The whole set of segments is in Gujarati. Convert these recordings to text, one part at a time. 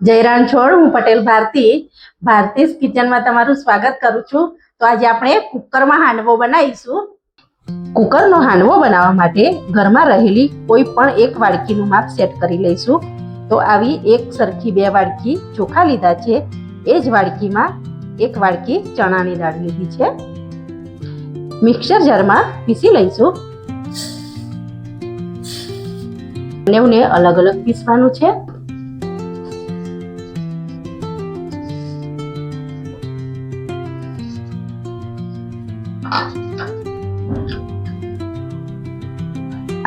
જય રણછોડ, હું પટેલ ભારતીસ કિચનમાં તમારું સ્વાગત કરું છું। તો આજે આપણે કુકરમાં હાંડવો બનાવીશું। કુકરનો હાંડવો બનાવવા માટે ઘરમાં રહેલી કોઈ પણ એક વાડકીનું માપ સેટ કરી લઈશું। તો આવી એક સરખી 2 વાડકી ચોખા લીધા છે। એ જ વાડકીમાં 1 વાડકી ચણાની દાળ લીધી છે। મિક્સર જારમાં પીસી લઈશું। બંનેને અલગ અલગ પીસવાનું છે।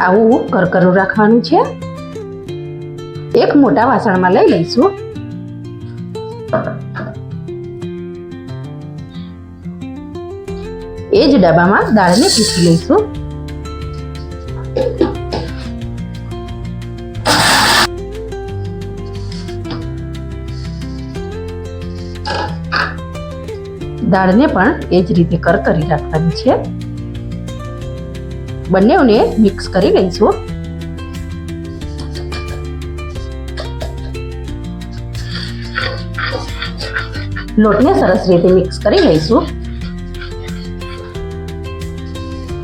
આવું કરકરું રાખવાનું છે। એક મોટા વાસણમાં લઈ લઈશું। એ જ ડબ્બામાં દાળને પીસી લઈશું। દાળને પણ એ જ રીતે કરકરી રાખવાની છે। બંનેને મિક્સ કરી લઈશું। લોટને સરસ રીતે મિક્સ કરી લઈશું।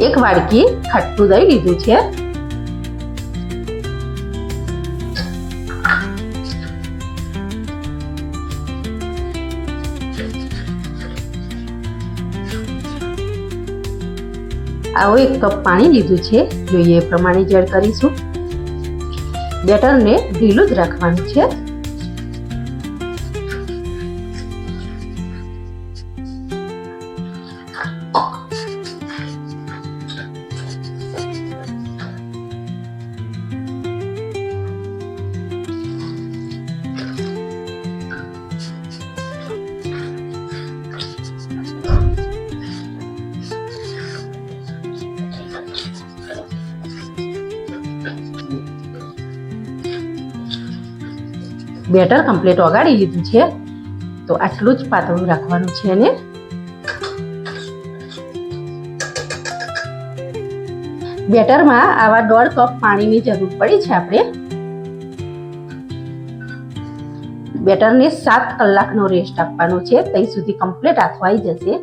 1 વાડકી ખાટું દહીં લીધું છે। આવો 1 કપ પાણી લીધું છે। જોઈએ એ પ્રમાણે જ એડ કરીશું। બેટરને ઢીલું જ રાખવાનું છે। બેટર કમ્પ્લીટ ઓગાળી લીધું છે। તો આટલું જ પાતળું રાખવાનું છે અને બેટરમાં આવા 1.5 કપ પાણીની જરૂર પડી છે। આપણે બેટરને 7 કલાકનો રેસ્ટ આપવાનો છે। ત્યાં સુધી કમ્પ્લીટ આથવાઈ જશે।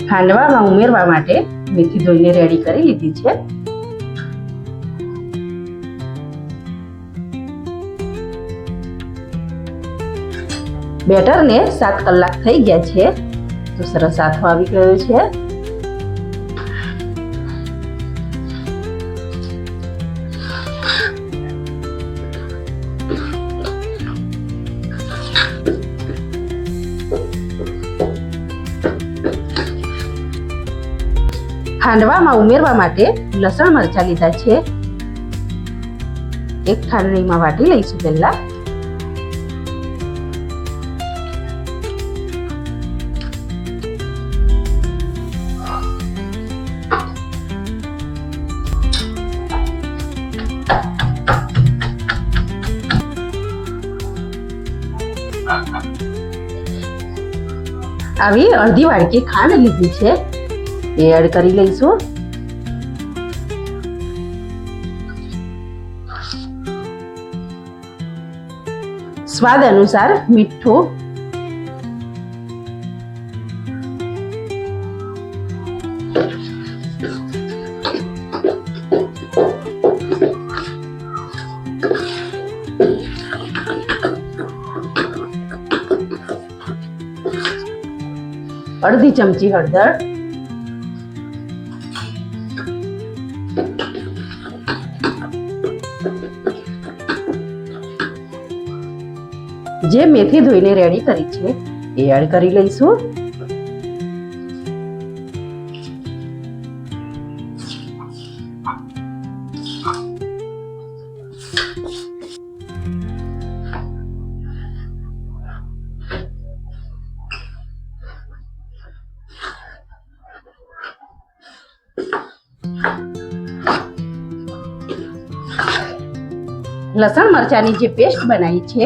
હાંડવામાં ઉમેરવા માટે મેથી ધોઈને રેડી કરી લીધી છે। બેટરને 7 કલાક થઈ ગયા છે। તો સરસ આથો આવી ગયો છે। હાંડવામાં ઉમેરવા માટે લસણ મરચાં લીધા છે। એક ખાંડણીમાં વાટી લઈશું। પહેલા આવી અડધી વાડકી ખાંડ લીધી છે। એ એડ કરી લઈશું। સ્વાદ અનુસાર મીઠું, અડધી ચમચી હળદર, જે મેથી ધોઈને રેડી કરી છે એ એડ કરી લઈશું. લસણ મરચાની જે પેસ્ટ બનાવી છે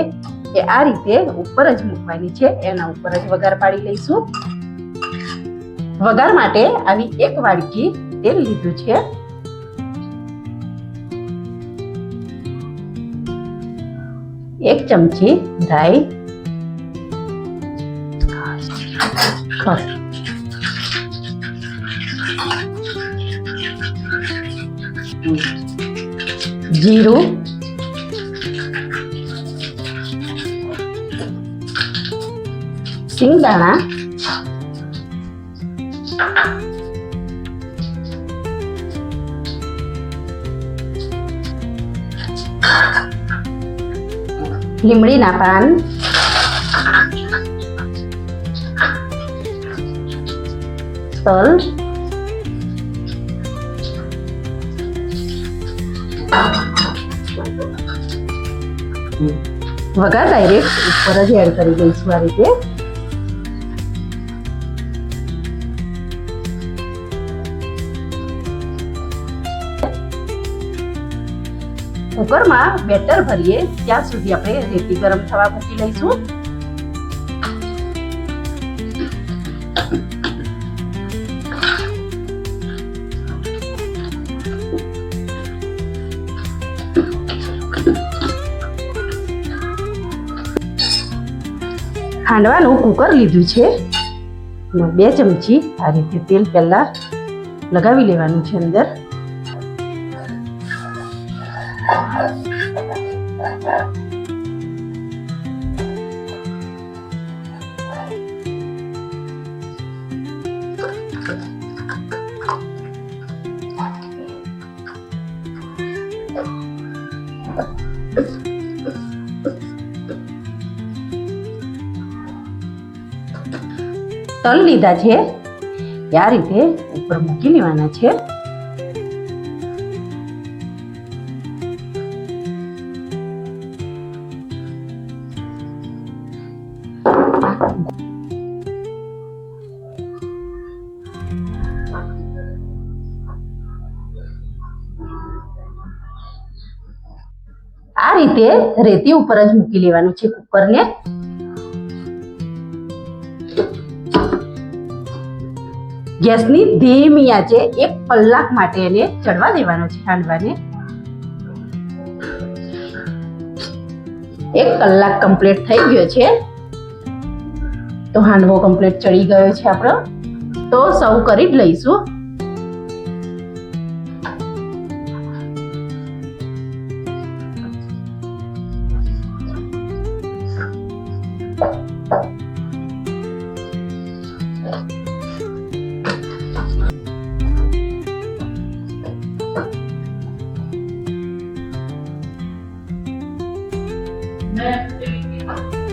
એ આ રીતે ઉપર જ મૂકવાની છે. એના ઉપર જ વઘાર પાડી લઈશું. વઘાર માટે આવી 1 વાડકી તેલ લીધું છે. એક ચમચી રાઈ, જીરું, સિંગદાણા, લીમડીના પાન, તલ, વઘાર ડાયરેક્ટ ઉપર જ એડ કરી દઈશું. આ રીતે કુકરમાં બેટર ભરીએ ત્યાં સુધી આપણે રેતી ગરમ થવા મૂકી લઈશું. હાંડવાનું કુકર લીધું છે. 2 ચમચી આ રીતે તેલ પહેલા લગાવી લેવાનું છે અંદર. તલ લીધા છે આ રીતે ઉપર મૂકી લેવાના છે. આ રીતે રેતી ઉપર જ મૂકી લેવાનું છે કુકરને. ગેસની ધીમી આંચે 1 કલાક માટે એને ચડવા દેવાનો છે હાંડવાને. 1 કલાક કમ્પ્લીટ થઈ ગયો છે. તો હાંડવો કમ્પ્લીટ ચડી ગયો છે આપણો. તો સર્વ કરી જ લઈશું.